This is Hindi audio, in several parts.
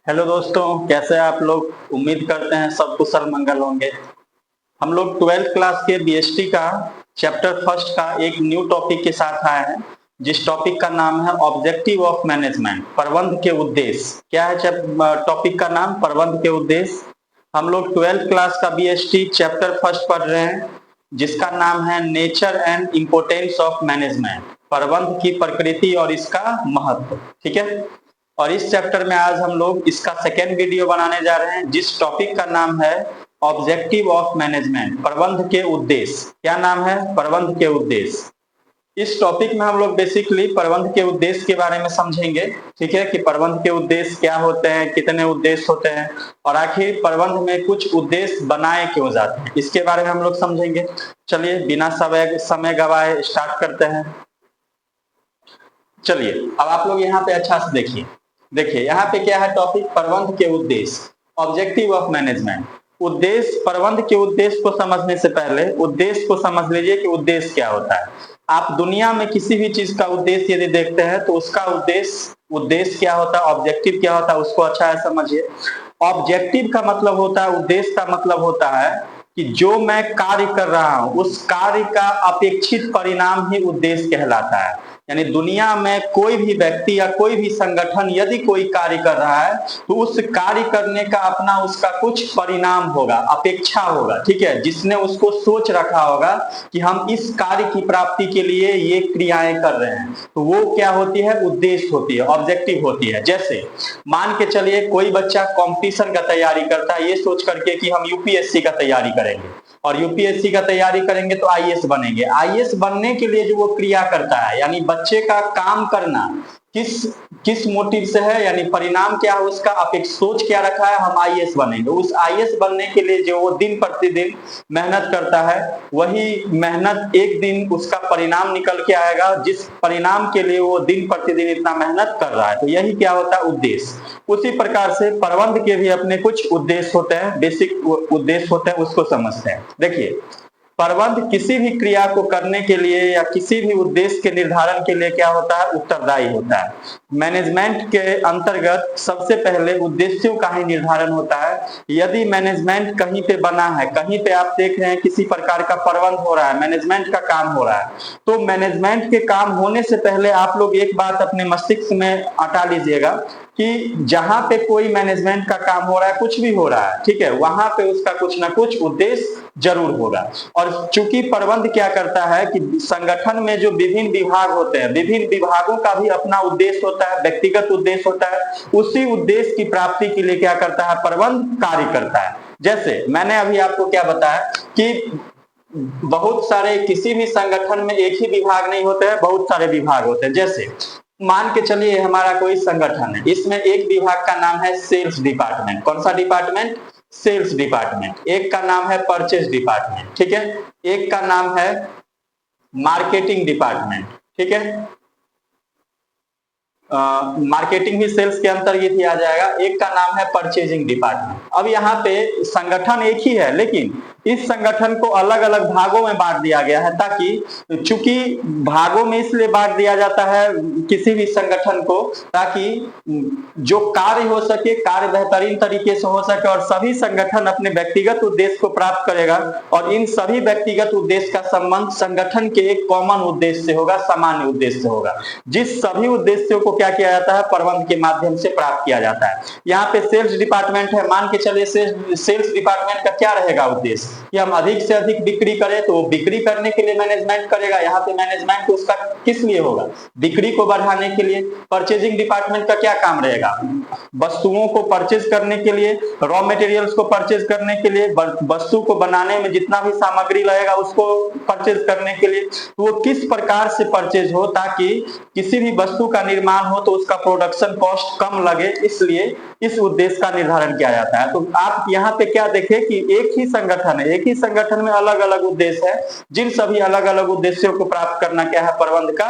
हेलो दोस्तों, कैसे हैं आप लोग। उम्मीद करते हैं सब कुशल मंगल होंगे। हम लोग 12th क्लास के बीएसटी का चैप्टर फर्स्ट का एक न्यू टॉपिक के साथ आए हैं, जिस टॉपिक का नाम है ऑब्जेक्टिव ऑफ मैनेजमेंट, प्रबंध के उद्देश्य। क्या है टॉपिक का नाम? प्रबंध के उद्देश्य। हम लोग 12th क्लास का बीएसटी चैप्टर फर्स्ट पढ़ रहे हैं, जिसका नाम है nature and importance of management, प्रबंध की प्रकृति और इसका महत्व। ठीक है। और इस चैप्टर में आज हम लोग इसका सेकेंड वीडियो बनाने जा रहे हैं, जिस टॉपिक का नाम है ऑब्जेक्टिव ऑफ मैनेजमेंट, प्रबंध के उद्देश्य। क्या नाम है? प्रबंध के उद्देश्य। इस टॉपिक में हम लोग बेसिकली प्रबंध के उद्देश्य के बारे में समझेंगे। ठीक है, कि प्रबंध के उद्देश्य क्या होते हैं, कितने उद्देश्य होते हैं, और आखिर प्रबंध में कुछ उद्देश्य बनाए क्यों जाते हैं, इसके बारे में हम लोग समझेंगे। चलिए बिना समय गवाए स्टार्ट करते हैं। चलिए अब आप लोग यहाँ पे अच्छा से देखिए यहाँ पे क्या है टॉपिक, प्रबंध के उद्देश्य, ऑब्जेक्टिव ऑफ मैनेजमेंट। उद्देश्य, प्रबंध के उद्देश्य को समझने से पहले उद्देश्य को समझ लीजिए कि उद्देश्य क्या होता है। आप दुनिया में किसी भी चीज का उद्देश्य यदि देखते हैं तो उसका उद्देश्य क्या होता है, ऑब्जेक्टिव क्या होता है, उसको अच्छा है समझिए। ऑब्जेक्टिव का मतलब होता है, उद्देश्य का मतलब होता है कि जो मैं कार्य कर रहा हूं उस कार्य का अपेक्षित परिणाम ही उद्देश्य कहलाता है। यानी दुनिया में कोई भी व्यक्ति या कोई भी संगठन यदि कोई कार्य कर रहा है तो उस कार्य करने का अपना उसका कुछ परिणाम होगा, अपेक्षा होगा। ठीक है, जिसने उसको सोच रखा होगा कि हम इस कार्य की प्राप्ति के लिए ये क्रियाएं कर रहे हैं, तो वो क्या होती है, उद्देश्य होती है, ऑब्जेक्टिव होती है। जैसे मान के चलिए कोई बच्चा कंपटीशन का तैयारी करता है ये सोच करके कि हम यूपीएससी का तैयारी करेंगे, और यूपीएससी का तैयारी करेंगे तो आईएएस बनेंगे। आईएएस बनने के लिए जो वो क्रिया करता है, यानी बच्चे का काम करना किस मोटिव से है, यानी परिणाम क्या है उसका, सोच क्या रखा है, हम आईएएस बनेंगे। उस आईएएस बनने के लिए जो वो दिन प्रतिदिन मेहनत करता है, वही मेहनत एक दिन उसका परिणाम निकल के आएगा, जिस परिणाम के लिए वो दिन प्रतिदिन इतना मेहनत कर रहा है। तो यही क्या होता है, उद्देश्य। उसी प्रकार से प्रबंध के भी अपने कुछ उद्देश्य होते हैं, बेसिक उद्देश्य होते हैं, उसको समझते हैं। देखिए प्रबंध किसी भी क्रिया को करने के लिए या किसी भी उद्देश्य के निर्धारण के लिए क्या होता है, उत्तरदायी होता है। मैनेजमेंट के अंतर्गत सबसे पहले उद्देश्यों का ही निर्धारण होता है। यदि मैनेजमेंट कहीं पे बना है, कहीं पे आप देख रहे हैं किसी प्रकार का प्रबंध हो रहा है, मैनेजमेंट का काम हो रहा है, तो मैनेजमेंट के काम होने से पहले आप लोग एक बात अपने मस्तिष्क में अटा लीजिएगा कि जहां पे कोई मैनेजमेंट का काम हो रहा है, कुछ भी हो रहा है, ठीक है, वहां पे उसका कुछ ना कुछ उद्देश्य जरूर होगा। और चूंकि प्रबंध क्या करता है कि संगठन में जो विभिन्न विभाग होते हैं, विभिन्न विभागों का भी अपना उद्देश्य होता है, व्यक्तिगत उद्देश्य होता है। उसी उद्देश्य की प्राप्ति के लिए क्या करता है, प्रबंध कार्य करता है। जैसे मैंने अभी आपको क्या बताया कि बहुत सारे, किसी भी संगठन में एक ही विभाग नहीं होते हैं, बहुत सारे विभाग होते हैं। जैसे मान के चलिए हमारा कोई संगठन है, इसमें एक विभाग का नाम है सेल्स डिपार्टमेंट। कौन सा डिपार्टमेंट? Sales department. एक का नाम है परचेज डिपार्टमेंट, ठीक है। एक का नाम है मार्केटिंग डिपार्टमेंट, ठीक है। मार्केटिंग भी सेल्स के अंतर्गत ही आ जाएगा। एक का नाम है परचेजिंग डिपार्टमेंट। अब यहाँ पे संगठन एक ही है, लेकिन इस संगठन को अलग अलग भागों में बांट दिया गया है, ताकि चूंकि भागों में इसलिए बांट दिया जाता है किसी भी संगठन को, ताकि जो कार्य हो सके, कार्य बेहतरीन तरीके से हो सके, और सभी संगठन अपने व्यक्तिगत उद्देश्य को प्राप्त करेगा, और इन सभी व्यक्तिगत उद्देश्य का संबंध संगठन के एक कॉमन उद्देश्य से होगा, सामान्य उद्देश्य से होगा। जिस सभी उद्देश्यों को क्या किया जाता है, प्रबंध के माध्यम से प्राप्त किया जाता है। यहाँ पे सेल्स डिपार्टमेंट है, मान के चलिए सेल्स डिपार्टमेंट का क्या रहेगा उद्देश्य, कि हम अधिक से अधिक बिक्री करें, तो बिक्री करने के लिए मैनेजमेंट करेगा। यहाँ पे मैनेजमेंट उसका किस लिए होगा, बिक्री को बढ़ाने के लिए। परचेजिंग डिपार्टमेंट का क्या काम रहेगा, वस्तुओं को परचेज करने के लिए, रॉ मटेरियल्स को परचेज करने के लिए, वस्तु को बनाने में जितना भी सामग्री लगेगा उसको परचेज करने के लिए। तो वो किस प्रकार से परचेज हो, ताकि किसी भी वस्तु का निर्माण हो तो उसका प्रोडक्शन कॉस्ट कम लगे, इसलिए इस उद्देश्य का निर्धारण किया जाता है। तो आप यहाँ पे क्या देखें कि एक ही संगठन है, एक ही संगठन में अलग अलग उद्देश्य है, जिन सभी अलग अलग उद्देश्यों को प्राप्त करना क्या है, प्रबंध का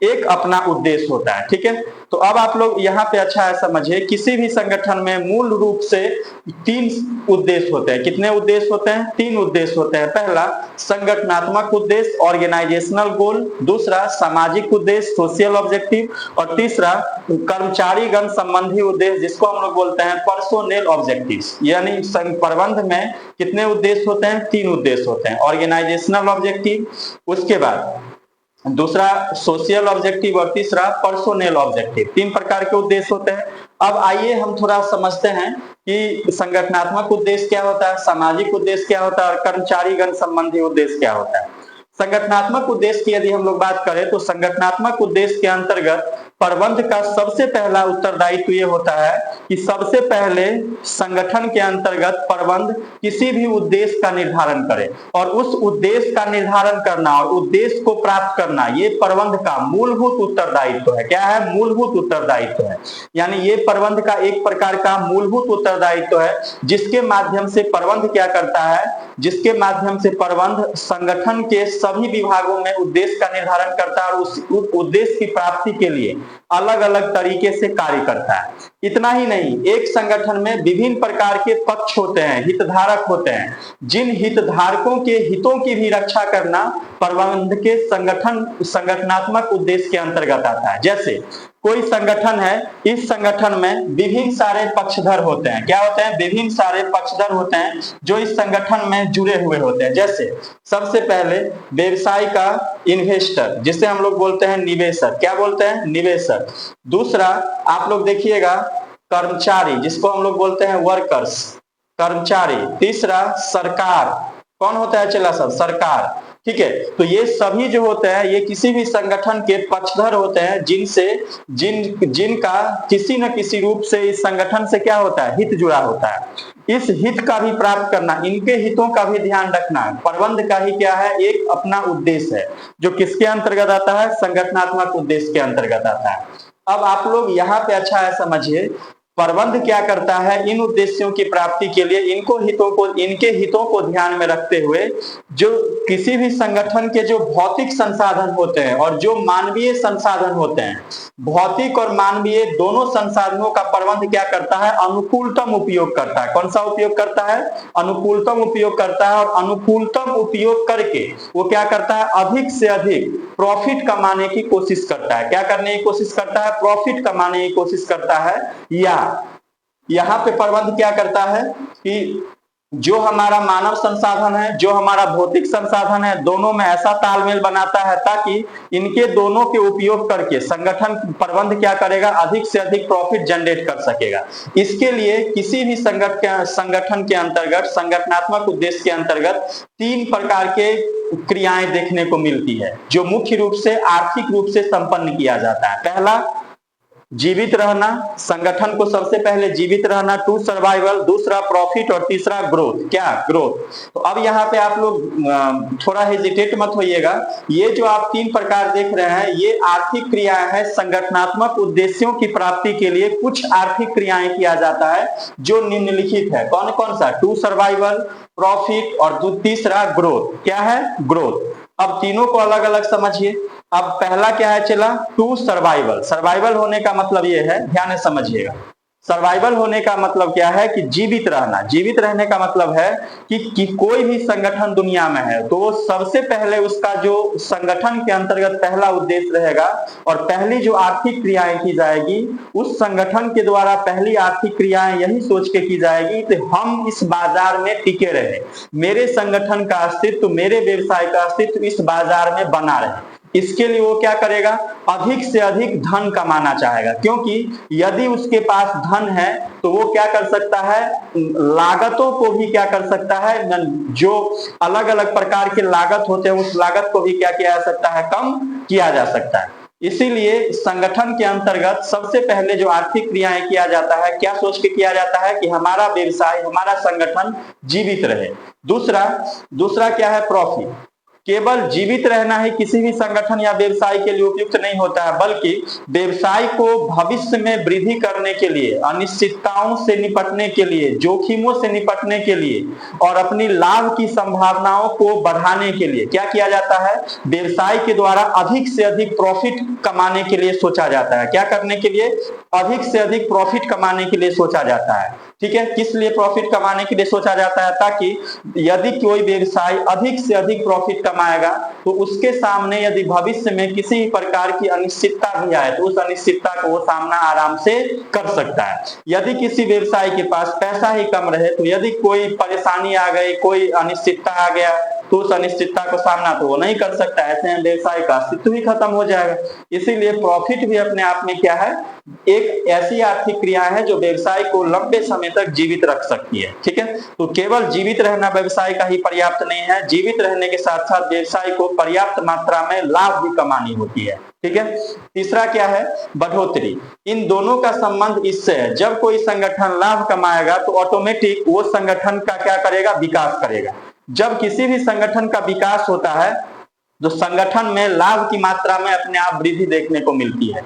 एक अपना उद्देश्य होता है। ठीक है, तो अब आप लोग यहाँ पे अच्छा है समझिए, किसी भी संगठन में मूल रूप से 3 उद्देश्य होते हैं। कितने उद्देश्य होते हैं? 3 उद्देश्य होते हैं। पहला संगठनात्मक उद्देश्य, ऑर्गेनाइजेशनल गोल, दूसरा सामाजिक उद्देश्य, सोशल ऑब्जेक्टिव, और तीसरा कर्मचारीगण संबंधी उद्देश्य, जिसको हम लोग बोलते हैं पर्सोनेल ऑब्जेक्टिव्स। यानी प्रबंध में कितने उद्देश्य होते हैं? 3 उद्देश्य होते हैं। ऑर्गेनाइजेशनल ऑब्जेक्टिव, उसके बाद दूसरा सोशल ऑब्जेक्टिव, और तीसरा पर्सोनेल ऑब्जेक्टिव। 3 प्रकार के उद्देश्य होते हैं। अब आइए हम थोड़ा समझते हैं कि संगठनात्मक उद्देश्य क्या होता है, सामाजिक उद्देश्य क्या होता है, और कर्मचारीगण संबंधी उद्देश्य क्या होता है। संगठनात्मक उद्देश्य की यदि हम लोग बात करें तो संगठनात्मक उद्देश्य के अंतर्गत प्रबंध का सबसे पहला उत्तरदायित्व ये होता है कि सबसे पहले संगठन के अंतर्गत प्रबंध किसी भी उद्देश्य का निर्धारण करे, और उस उद्देश्य का निर्धारण करना और उद्देश्य को प्राप्त करना ये प्रबंध का मूलभूत उत्तरदायित्व है। क्या है? मूलभूत उत्तरदायित्व है। यानी ये प्रबंध का एक प्रकार का मूलभूत उत्तरदायित्व है, जिसके माध्यम से प्रबंध क्या करता है, जिसके माध्यम से प्रबंध संगठन के सभी विभागों में उद्देश्य का निर्धारण करता है और उस उद्देश्य की प्राप्ति के लिए अलग अलग तरीके से कार्य करता है। इतना ही नहीं, एक संगठन में विभिन्न प्रकार के पक्ष होते हैं, हितधारक होते हैं। जिन हितधारकों के हितों की भी रक्षा करना प्रबंध के संगठनात्मक उद्देश्य के अंतर्गत आता है। जैसे कोई संगठन है, इस संगठन में विभिन्न सारे पक्षधर होते हैं। क्या होते हैं? विभिन्न सारे पक्षधर होते हैं जो इस संगठन में जुड़े हुए होते हैं। जैसे सबसे पहले व्यवसाय का इन्वेस्टर, जिसे हम लोग बोलते हैं निवेशक। क्या बोलते हैं? निवेशक। दूसरा आप लोग देखिएगा कर्मचारी, जिसको हम लोग बोलते हैं वर्कर्स, कर्मचारी। तीसरा सरकार। कौन होता है चला सब? सरकार। ठीक है, तो ये सभी जो होते हैं ये किसी भी संगठन के पक्षधर होते हैं, जिनका किसी न किसी रूप से इस संगठन से क्या होता है? हित जुड़ा होता है। इस हित का भी प्राप्त करना, इनके हितों का भी ध्यान रखना प्रबंध का ही क्या है? एक अपना उद्देश्य है, जो किसके अंतर्गत आता है? संगठनात्मक उद्देश्य के अंतर्गत आता है। अब आप लोग यहाँ पे अच्छा है समझिए, प्रबंध क्या करता है? इन उद्देश्यों की प्राप्ति के लिए इनके हितों को ध्यान में रखते हुए जो किसी भी संगठन के जो भौतिक संसाधन होते हैं और जो मानवीय संसाधन होते हैं, भौतिक और मानवीय दोनों संसाधनों का प्रबंध क्या करता है? अनुकूलतम उपयोग करता है। कौन सा उपयोग करता है? अनुकूलतम उपयोग करता है। और अनुकूलतम उपयोग करके वो क्या करता है? अधिक से अधिक प्रॉफिट कमाने की कोशिश करता है। क्या करने की कोशिश करता है? प्रॉफिट कमाने की कोशिश करता है। या यहाँ पे प्रबंध क्या करता है कि जो हमारा मानव संसाधन है, जो हमारा भौतिक संसाधन है, दोनों में ऐसा तालमेल बनाता है ताकि इनके दोनों के उपयोग करके संगठन प्रबंध क्या करेगा? अधिक से अधिक प्रॉफिट जनरेट कर सकेगा। इसके लिए किसी भी संगठन के अंतर्गत, संगठनात्मक उद्देश्य के अंतर्गत 3 प्रकार के क्रियाएं देखने को मिलती है, जो मुख्य रूप से आर्थिक रूप से संपन्न किया जाता है। पहला जीवित रहना, संगठन को सबसे पहले जीवित रहना, टू सर्वाइवल। दूसरा प्रॉफिट, और तीसरा ग्रोथ। क्या? ग्रोथ। तो अब यहाँ पे आप लोग थोड़ा हेजिटेट मत होइएगा। ये जो आप 3 प्रकार देख रहे हैं ये आर्थिक क्रियाएं हैं। संगठनात्मक उद्देश्यों की प्राप्ति के लिए कुछ आर्थिक क्रियाएं किया जाता है जो निम्नलिखित है। कौन कौन सा? टू सर्वाइवल, प्रॉफिट, और तीसरा ग्रोथ। क्या है? ग्रोथ। अब तीनों को अलग अलग समझिए। अब पहला क्या है चला? To survival. सर्वाइवल होने का मतलब ये है, ध्यान से समझिएगा। सर्वाइवल होने का मतलब क्या है? कि जीवित रहना। जीवित रहने का मतलब है कि कोई भी संगठन दुनिया में है तो सबसे पहले उसका जो संगठन के अंतर्गत पहला उद्देश्य रहेगा और पहली जो आर्थिक क्रियाएं की जाएगी उस संगठन के द्वारा पहली आर्थिक क्रियाएं यही सोच के की जाएगी कि हम इस बाजार में टिके रहे, मेरे संगठन का अस्तित्व, मेरे व्यवसाय का अस्तित्व इस बाजार में बना रहे। इसके लिए वो क्या करेगा? अधिक से अधिक धन कमाना चाहेगा, क्योंकि यदि उसके पास धन है तो वो क्या कर सकता है? लागतों को भी क्या कर सकता है? जो अलग अलग प्रकार के लागत होते हैं उस लागत को भी क्या किया जा सकता है? कम किया जा सकता है। इसीलिए संगठन के अंतर्गत सबसे पहले जो आर्थिक क्रियाएं किया जाता है, क्या सोच के किया जाता है? कि हमारा व्यवसाय, हमारा संगठन जीवित रहे। दूसरा क्या है? प्रॉफिट। केवल जीवित रहना ही किसी भी संगठन या व्यवसाय के लिए उपयुक्त नहीं होता है, बल्कि व्यवसाय को भविष्य में वृद्धि करने के लिए, अनिश्चितताओं से निपटने के लिए, जोखिमों से निपटने के लिए और अपनी लाभ की संभावनाओं को बढ़ाने के लिए क्या किया जाता है, व्यवसाय के द्वारा अधिक से अधिक प्रॉफिट कमाने के लिए सोचा जाता है। क्या करने के लिए? अधिक से अधिक प्रॉफिट कमाने के लिए सोचा जाता है। ठीक है, किस लिए प्रॉफिट कमाने के लिए सोचा जाता है? ताकि यदि कोई व्यवसाय अधिक से अधिक प्रॉफिट कमाएगा तो उसके सामने यदि भविष्य में किसी प्रकार की अनिश्चितता भी आए तो उस अनिश्चितता को वो सामना आराम से कर सकता है। यदि किसी व्यवसाय के पास पैसा ही कम रहे तो यदि कोई परेशानी आ गई, कोई अनिश्चितता आ गया तो उस अनिश्चितता को सामना तो वो नहीं कर सकता, ऐसे में व्यवसाय का अस्तित्व ही खत्म हो जाएगा। इसीलिए प्रॉफिट भी अपने आप में क्या है, एक ऐसी आर्थिक क्रिया है जो व्यवसाय को लंबे समय तक जीवित रख सकती है। ठीक है, तो केवल जीवित रहना व्यवसाय का ही पर्याप्त नहीं है, जीवित रहने के साथ साथ व्यवसाय को पर्याप्त मात्रा में लाभ भी कमानी होती है। ठीक है, तीसरा क्या है? बढ़ोतरी। इन दोनों का संबंध इससे है, जब कोई संगठन लाभ कमाएगा तो ऑटोमेटिक वो संगठन का क्या करेगा? विकास करेगा। जब किसी भी संगठन का विकास होता है तो संगठन में लाभ की मात्रा में अपने आप वृद्धि देखने को मिलती है,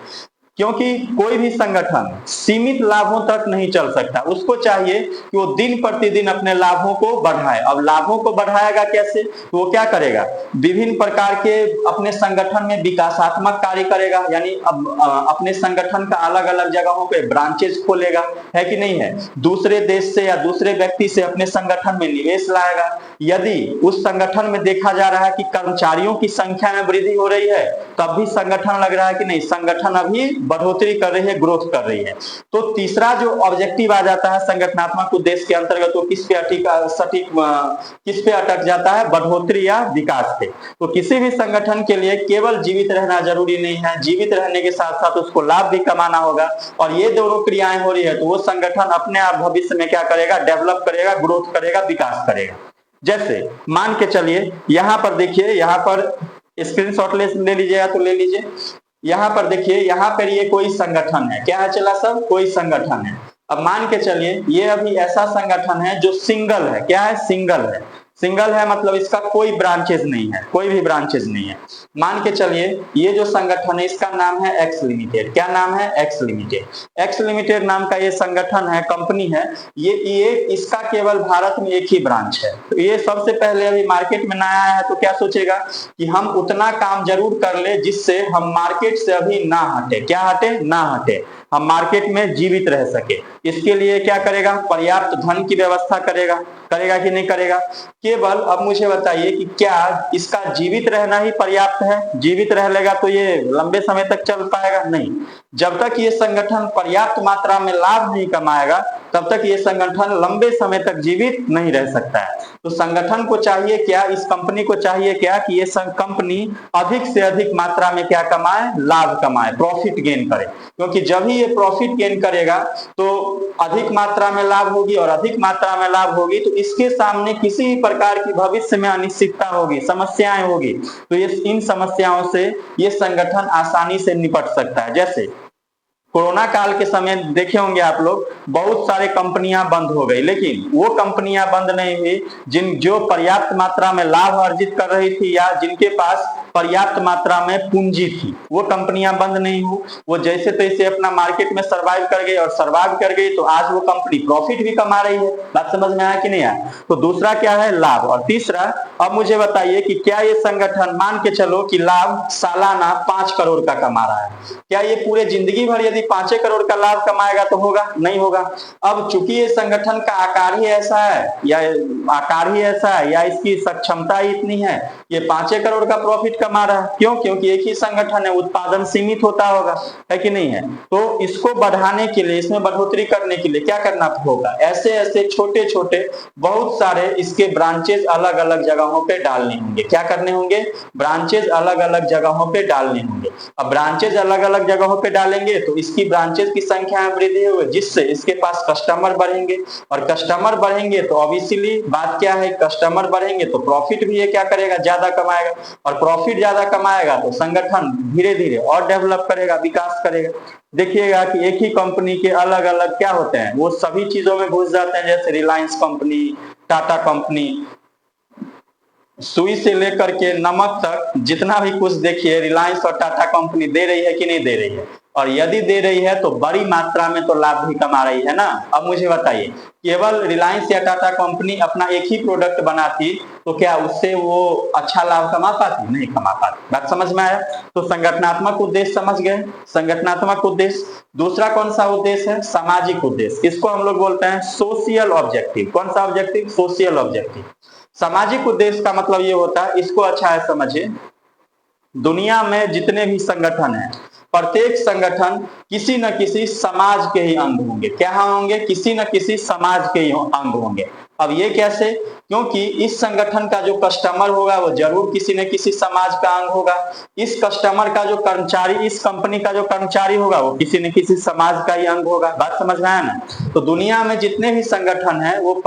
क्योंकि कोई भी संगठन सीमित लाभों तक नहीं चल सकता, उसको चाहिए कि वो दिन प्रतिदिन अपने लाभों को बढ़ाए। अब लाभों को बढ़ाएगा कैसे? तो वो क्या करेगा? विभिन्न प्रकार के अपने संगठन में विकासात्मक कार्य करेगा, यानी अब अपने संगठन का अलग अलग जगहों पे ब्रांचेस खोलेगा, है कि नहीं है? दूसरे देश से या दूसरे व्यक्ति से अपने संगठन में निवेश लाएगा। यदि उस संगठन में देखा जा रहा है कि कर्मचारियों की संख्या में वृद्धि हो रही है, तब भी संगठन लग रहा है कि नहीं, संगठन अभी बढ़ोतरी कर रही है, ग्रोथ कर रही है। तो तीसरा जो ऑब्जेक्टिव आ जाता है संगठनात्मक उद्देश्य के अंतर्गत, तो किस पे अटक जाता है? बढ़ोतरी या विकास पे। तो किसी भी संगठन के लिए केवल जीवित रहना जरूरी नहीं है, जीवित रहने के साथ साथ उसको लाभ भी कमाना होगा, और ये दोनों क्रियाएं हो रही है तो वो संगठन अपने आप भविष्य में क्या करेगा? डेवलप करेगा, ग्रोथ करेगा, विकास करेगा। जैसे मान के चलिए, यहां पर देखिए, यहां पर स्क्रीनशॉट ले लीजिएगा तो ले लीजिए। यहाँ पर देखिए, यहाँ पर ये कोई संगठन है, क्या है चला सब? कोई संगठन है। अब मान के चलिए ये अभी ऐसा संगठन है जो सिंगल है। क्या है? सिंगल है। सिंगल है मतलब इसका कोई ब्रांचेस नहीं है, कोई भी ब्रांचेस नहीं है। मान के चलिए ये जो संगठन है इसका नाम है एक्स लिमिटेड। क्या नाम है? X limited. एक्स लिमिटेड नाम का ये संगठन है, कंपनी है। ये इसका केवल भारत में एक ही ब्रांच है। तो ये सबसे पहले अभी मार्केट में नया आया है तो क्या सोचेगा कि हम उतना काम जरूर कर ले जिससे हम मार्केट से अभी ना हटे। क्या हटे? ना हटे, हम मार्केट में जीवित रह सके। इसके लिए क्या करेगा? पर्याप्त धन की व्यवस्था करेगा। करेगा कि नहीं करेगा? केवल अब मुझे बताइए कि क्या इसका जीवित रहना ही पर्याप्त है? जीवित रह लेगा तो ये लंबे समय तक चल पाएगा? नहीं। जब तक ये संगठन पर्याप्त मात्रा में लाभ नहीं कमाएगा तब तक ये संगठन लंबे समय तक जीवित नहीं रह सकता है। तो संगठन को चाहिए क्या? इस कंपनी को चाहिए क्या? कि ये कंपनी अधिक से अधिक मात्रा में क्या कमाए? लाभ कमाए, प्रॉफिट गेन करे। क्योंकि जब ही ये प्रॉफिट गेन करेगा तो अधिक मात्रा में लाभ होगी, और अधिक मात्रा में लाभ होगी तो इसके सामने किसी भी प्रकार की भविष्य में अनिश्चितता होगी, समस्याएं होगी, तो ये इन समस्याओं से ये संगठन आसानी से निपट सकता है। जैसे कोरोना काल के समय देखे होंगे आप लोग, बहुत सारे कंपनियां बंद हो गई, लेकिन वो कंपनियां बंद नहीं हुई जो पर्याप्त मात्रा में लाभ अर्जित कर रही थी या जिनके पास पर्याप्त मात्रा में पूंजी थी। वो कंपनियां बंद नहीं हुई, वो जैसे तैसे अपना मार्केट में सर्वाइव कर गई, और सर्वाइव कर गई तो आज वो कंपनी प्रॉफिट भी कमा रही है। बात समझ में आया कि नहीं आया? तो दूसरा क्या है? लाभ। और तीसरा, अब मुझे बताइए कि क्या ये संगठन, मान के चलो कि लाभ सालाना 5 करोड़ का कमा रहा है, क्या ये पूरे जिंदगी भर यदि 5 करोड़ का लाभ कमाएगा तो होगा? नहीं होगा। अब चूंकि ये संगठन का आकार ही ऐसा है या इसकी सक्षमता ही इतनी है, ये 5 करोड़ का प्रॉफिट कमा रहा है। क्यों? क्योंकि एक ही संगठन है, उत्पादन सीमित होता होगा, है कि नहीं है? तो इसको बढ़ाने के लिए, इसमें बढ़ोतरी करने के लिए क्या करना होगा? ऐसे ऐसे छोटे छोटे बहुत सारे इसके ब्रांचेस अलग अलग जगहों पे डालने होंगे। क्या करने होंगे? ब्रांचेस अलग अलग जगहों पे डालने होंगे। अब ब्रांचेस अलग अलग जगहों पे डालेंगे तो इसकी ब्रांचेस की संख्या में वृद्धि होगी, जिससे इसके पास कस्टमर बढ़ेंगे, और कस्टमर बढ़ेंगे तो ऑब्वियसली बात क्या है, कस्टमर बढ़ेंगे तो प्रॉफिट भी ये क्या करेगा? ज्यादा कमाएगा, और प्रॉफिट ज्यादा कमाएगा तो संगठन धीरे धीरे और डेवलप करेगा, विकास करेगा। देखिएगा कि एक ही कंपनी के अलग अलग क्या होते हैं, वो सभी चीजों में घुस जाते हैं, जैसे रिलायंस कंपनी, टाटा कंपनी, सुई से लेकर के नमक तक जितना भी कुछ देखिए रिलायंस और टाटा कंपनी दे रही है कि नहीं दे रही है, और यदि दे रही है तो बड़ी मात्रा में तो लाभ भी कमा रही है ना। अब मुझे बताइए, केवल रिलायंस या टाटा कंपनी अपना एक ही प्रोडक्ट बनाती तो क्या उससे वो अच्छा लाभ कमा पाती? नहीं कमा पाती। बात समझ में आया? तो संगठनात्मक उद्देश्य समझ गए, संगठनात्मक उद्देश्य। दूसरा कौन सा उद्देश्य है? सामाजिक उद्देश्य। इसको हम लोग बोलते हैं सोशियल ऑब्जेक्टिव। कौन सा ऑब्जेक्टिव? Social objective. सामाजिक उद्देश्य का मतलब ये होता है, इसको अच्छा है समझिए, दुनिया में जितने भी संगठन हैं, प्रत्येक संगठन किसी न किसी समाज के ही अंग होंगे। क्या होंगे? किसी न किसी समाज के ही अंग होंगे। अब ये कैसे? क्योंकि इस संगठन का जो कस्टमर होगा वो जरूर किसी न किसी समाज का अंग होगा। इस कस्टमर का जो कर्मचारी, इस कंपनी का जो कर्मचारी होगा वो किसी न किसी समाज का ही अंग होगा। बात समझ में आया ना? तो दुनिया में जितने भी संगठन हैं वो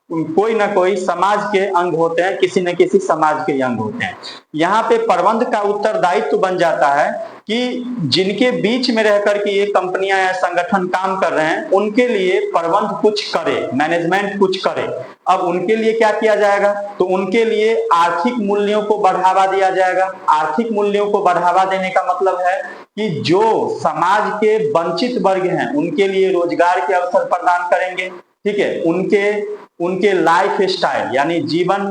कोई ना कोई समाज के अंग होते हैं, किसी न किसी समाज के अंग होते हैं। यहाँ पे प्रबंध का उत्तरदायित्व बन जाता है कि जिनके बीच में रहकर के ये कंपनियां या संगठन काम कर रहे हैं उनके लिए प्रबंध कुछ करे, मैनेजमेंट कुछ करे। अब उनके लिए क्या किया जाएगा? तो उनके लिए आर्थिक मूल्यों को बढ़ावा दिया जाएगा। आर्थिक मूल्यों को बढ़ावा देने का मतलब है कि जो समाज के वंचित वर्ग हैं उनके लिए रोजगार के अवसर प्रदान करेंगे। ठीक है, उनके लाइफ स्टाइल यानी जीवन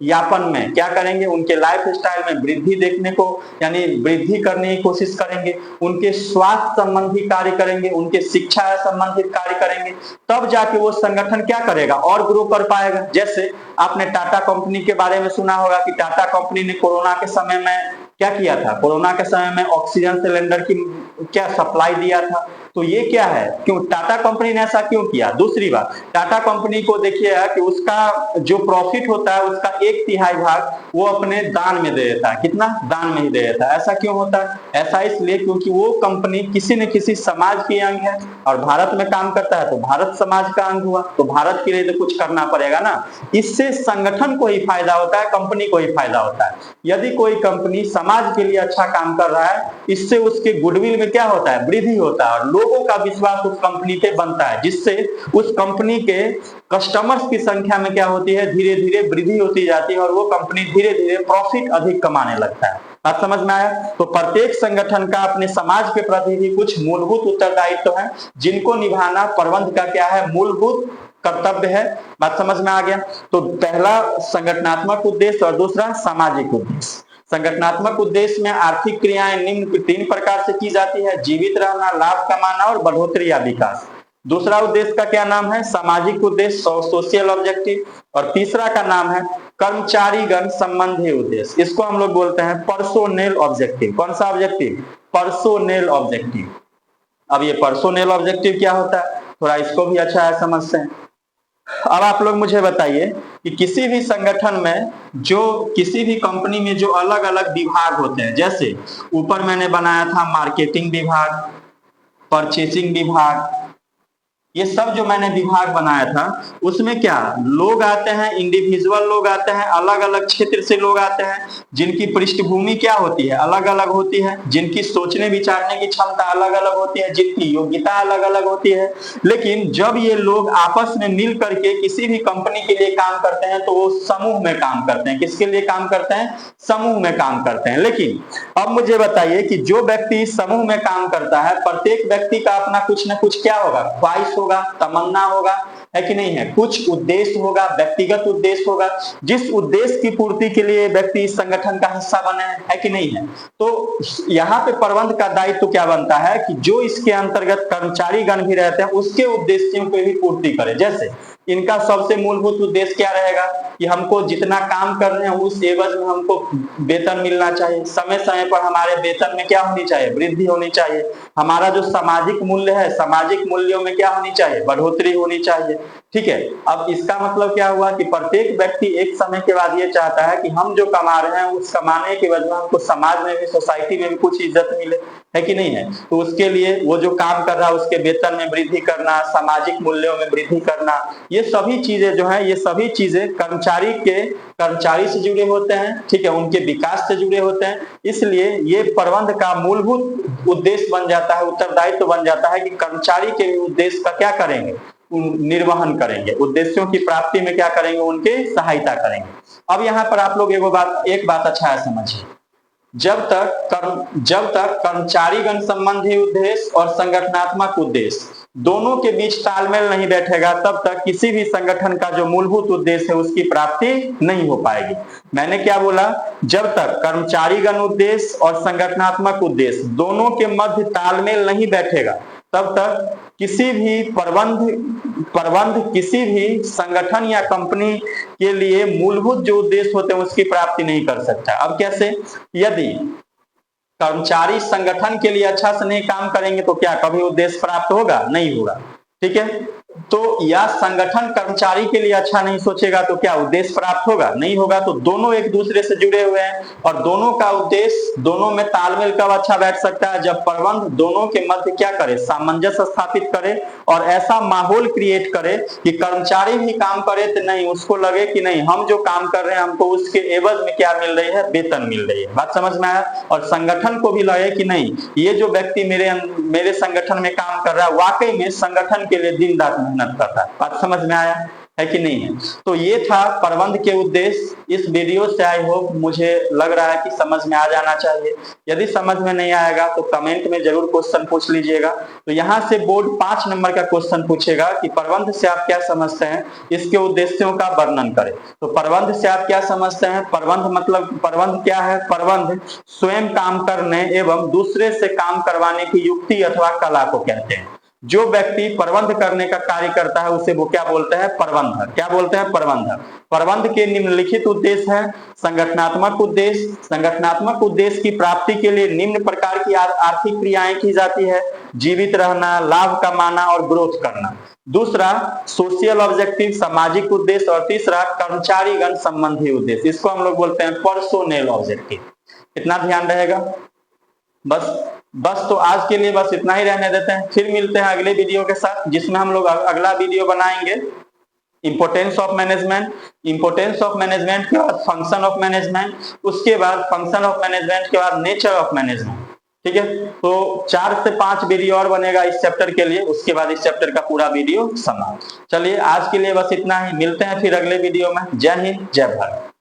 यापन में क्या करेंगे? उनके लाइफ स्टाइल में वृद्धि देखने को, यानी वृद्धि करने की कोशिश करेंगे। उनके स्वास्थ्य संबंधी कार्य करेंगे, उनके शिक्षा संबंधित कार्य करेंगे। तब जाके वो संगठन क्या करेगा? और ग्रो कर पाएगा। जैसे आपने टाटा कंपनी के बारे में सुना होगा कि टाटा कंपनी ने कोरोना के समय में क्या किया था? कोरोना के समय में ऑक्सीजन सिलेंडर की क्या सप्लाई दिया था। तो ये क्या है? क्यों टाटा कंपनी ने ऐसा क्यों किया? दूसरी बात, टाटा कंपनी को देखिए कि उसका जो प्रॉफिट होता है उसका 1/3 भाग वो अपने दान में दे देता है। कितना? दान में ही दे देता है। ऐसा क्यों होता है? ऐसा इसलिए क्योंकि वो कंपनी किसी न किसी समाज की अंग है और भारत में काम करता है तो भारत समाज का अंग हुआ, तो भारत के लिए तो कुछ करना पड़ेगा ना। इससे संगठन को ही फायदा होता है, कंपनी को ही फायदा होता है। यदि कोई कंपनी समाज के लिए अच्छा काम कर रहा है, इससे उसके गुडविल में क्या होता है? वृद्धि होता है और लोगों का विश्वास उस कंपनी पे बनता है, जिससे उस कंपनी के कस्टमर्स की संख्या में क्या होती है? धीरे धीरे वृद्धि होती जाती है और वो कंपनी धीरे धीरे प्रॉफिट अधिक कमाने लगता है। बात समझ में आया? तो प्रत्येक संगठन का अपने समाज के प्रति भी कुछ मूलभूत उत्तरदायित्व है जिनको निभाना प्रबंध का क्या है? मूलभूत कर्तव्य है। बात समझ में आ गया? तो पहला संगठनात्मक उद्देश्य और दूसरा सामाजिक उद्देश्य। संगठनात्मक उद्देश्य में आर्थिक क्रियाएं निम्न 3 प्रकार से की जाती है: जीवित रहना, लाभ कमाना और बढ़ोतरी या विकास। दूसरा उद्देश्य का क्या नाम है? सामाजिक उद्देश्य, सोशियल ऑब्जेक्टिव। और तीसरा का नाम है कर्मचारीगण संबंधी उद्देश्य। इसको हम लोग बोलते हैं पर्सोनेल ऑब्जेक्टिव। कौन सा ऑब्जेक्टिव? Personnel objective. अब ये पर्सोनेल ऑब्जेक्टिव क्या होता है, थोड़ा इसको भी अच्छा है समझते हैं। अब आप लोग मुझे बताइए कि किसी भी संगठन में, जो किसी भी कंपनी में जो अलग अलग विभाग होते हैं, जैसे ऊपर मैंने बनाया था मार्केटिंग विभाग, परचेसिंग विभाग, ये सब जो मैंने विभाग बनाया था उसमें क्या लोग आते हैं, इंडिविजुअल लोग आते हैं, अलग अलग क्षेत्र से लोग आते हैं, जिनकी पृष्ठभूमि क्या होती है? अलग अलग होती है, जिनकी सोचने विचारने की क्षमता अलग अलग होती है, जिनकी योग्यता अलग अलग होती है। लेकिन जब ये लोग आपस में मिल करके किसी भी कंपनी के लिए काम करते हैं तो वो समूह में काम करते हैं। किसके लिए काम करते हैं? समूह में काम करते हैं। लेकिन अब मुझे बताइए कि जो व्यक्ति समूह में काम करता है, प्रत्येक व्यक्ति का अपना कुछ ना कुछ क्या होगा? ख्वाहिश होगा, तमन्ना होगा, है कि नहीं है? कुछ उद्देश्य होगा, व्यक्तिगत उद्देश्य होगा, जिस उद्देश्य की पूर्ति के लिए व्यक्ति इस संगठन का हिस्सा बने, है कि नहीं है? तो यहाँ पे प्रबंध का दायित्व क्या बनता है कि जो इसके अंतर्गत कर्मचारी गण भी रहते हैं उसके उद्देश्यों को भी पूर्ति करे। जैसे इनका सबसे मूलभूत उद्देश्य क्या रहेगा कि हमको जितना काम कर रहे हैं उस एवज में हमको वेतन मिलना चाहिए, समय समय पर हमारे वेतन में क्या होनी चाहिए? वृद्धि होनी चाहिए। हमारा जो सामाजिक मूल्य है, सामाजिक मूल्यों में क्या होनी चाहिए? बढ़ोतरी होनी चाहिए। ठीक है, अब इसका मतलब क्या हुआ कि प्रत्येक व्यक्ति एक समय के बाद ये चाहता है कि हम जो कमा रहे हैं उस कमाने के वजह हमको समाज में भी, सोसाइटी में भी कुछ इज्जत मिले, है कि नहीं है? तो उसके लिए वो जो काम कर रहा है उसके वेतन में वृद्धि करना, सामाजिक मूल्यों में वृद्धि करना, ये सभी चीजें जो है, ये सभी चीजें कर्मचारी से जुड़े होते हैं। ठीक है, उनके विकास से जुड़े होते हैं। इसलिए ये प्रबंध का मूलभूत उद्देश्य बन जाता है, उत्तरदायित्व बन जाता है कि कर्मचारी के उद्देश्य का क्या करेंगे? निर्वहन करेंगे, उद्देश्यों की प्राप्ति में क्या करेंगे, उनके सहायता करेंगे। अब यहाँ पर आप लोग एक बात अच्छा है समझिए, जब तक कर्मचारीगण संबंधी उद्देश्य और संगठनात्मक उद्देश्य दोनों के बीच तालमेल नहीं बैठेगा, तब तक किसी भी संगठन का जो मूलभूत उद्देश्य है उसकी प्राप्ति नहीं हो पाएगी। मैंने क्या बोला, जब तक कर्मचारीगण उद्देश्य और संगठनात्मक उद्देश्य दोनों के मध्य तालमेल नहीं बैठेगा, तब तक किसी भी प्रबंध किसी भी संगठन या कंपनी के लिए मूलभूत जो उद्देश्य होते हैं उसकी प्राप्ति नहीं कर सकता। अब कैसे, यदि कर्मचारी संगठन के लिए अच्छा से नहीं काम करेंगे तो क्या कभी उद्देश्य प्राप्त होगा, नहीं होगा, ठीक है। तो या संगठन कर्मचारी के लिए अच्छा नहीं सोचेगा तो क्या उद्देश्य प्राप्त होगा, नहीं होगा। तो दोनों एक दूसरे से जुड़े हुए हैं और दोनों का उद्देश्य, दोनों में तालमेल कब अच्छा बैठ सकता है, जब प्रबंध दोनों के मध्य क्या करे, सामंजस्य स्थापित करे और ऐसा माहौल क्रिएट करे कि कर्मचारी भी काम करे तो नहीं, उसको लगे कि नहीं हम जो काम कर रहे हैं हमको उसके एवज में क्या मिल रही है, वेतन मिल रही है। बात समझ में आया। और संगठन को भी लगे कि नहीं ये जो व्यक्ति मेरे संगठन में काम कर रहा है वाकई में संगठन के लिए दिन रात मेहनत करता है। बात समझ में आया है कि नहीं है। तो ये था प्रबंध के उद्देश्य। इस वीडियो से आई होप मुझे लग रहा है कि समझ में आ जाना चाहिए। यदि समझ में नहीं आएगा तो कमेंट में जरूर क्वेश्चन पूछ लीजिएगा। तो यहाँ से बोर्ड 5 नंबर का क्वेश्चन पूछेगा कि प्रबंध से आप क्या समझते हैं, इसके उद्देश्यों का वर्णन करें। तो प्रबंध से आप क्या समझते हैं, प्रबंध मतलब प्रबंध क्या है, प्रबंध स्वयं काम करने एवं दूसरे से काम करवाने की युक्ति अथवा कला को कहते हैं। जो व्यक्ति प्रबंध करने का कार्य करता है उसे वो क्या बोलते हैं, प्रबंधक। क्या बोलते हैं, प्रबंधक। प्रबंध के निम्नलिखित उद्देश्य हैं। संगठनात्मक उद्देश्य, संगठनात्मक उद्देश्य की प्राप्ति के लिए निम्न प्रकार की आर्थिक क्रियाएं की जाती है, जीवित रहना, लाभ कमाना और ग्रोथ करना। दूसरा सोशल ऑब्जेक्टिव, सामाजिक उद्देश्य। और तीसरा कर्मचारीगण संबंधी उद्देश्य, इसको हम लोग बोलते हैं पर्सोनेल ऑब्जेक्टिव। इतना ध्यान रहेगा। बस तो आज के लिए बस इतना ही रहने देते हैं। फिर मिलते हैं अगले वीडियो के साथ, जिसमें हम लोग अगला वीडियो बनाएंगे importance of management. Importance of management के बाद फंक्शन ऑफ मैनेजमेंट, उसके बाद फंक्शन ऑफ मैनेजमेंट के बाद नेचर ऑफ मैनेजमेंट। ठीक है, तो 4 से 5 वीडियो और बनेगा इस चैप्टर के लिए, उसके बाद इस चैप्टर का पूरा वीडियो समाप्त। चलिए आज के लिए बस इतना ही, मिलते हैं फिर अगले वीडियो में। जय हिंद, जय भारत।